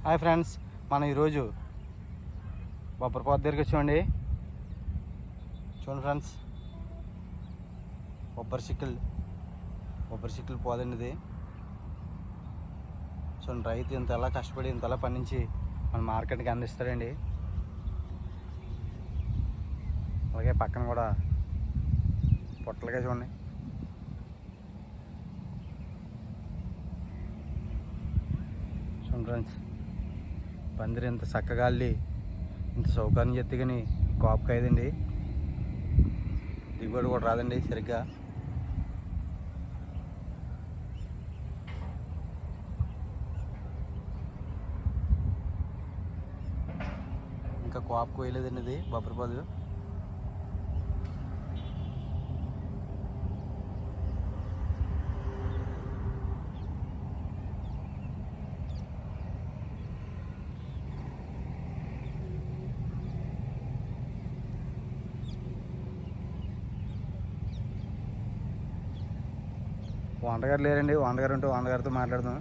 Hi friends, మనం ఈరోజు బొబ్బరి పొద దగ్గరికి వచ్చామండి. చూడండి ఫ్రెండ్స్, బొబ్బరి చిక్కులు పోదండి ఇది. చూడండి, రైతు ఇంతలా కష్టపడి ఇంతలా పండించి మన మార్కెట్కి అందిస్తాడండి. అలాగే పక్కన కూడా పొట్టలుగా చూడండి. చూడండి ఫ్రెండ్స్, పందిరి ఇంత చక్కగా అల్లి ఇంత సౌకర్యం చెత్తి కానీ కాపు కాయదండి, దిగుబడి కూడా రాదండి సరిగ్గా. ఇంకా కాపు కోయలేదండి ఇది బొబ్బరి పొద. వంటగారు లేరండి, వంటగారు ఉంటే వంటగారితో మాట్లాడదాం.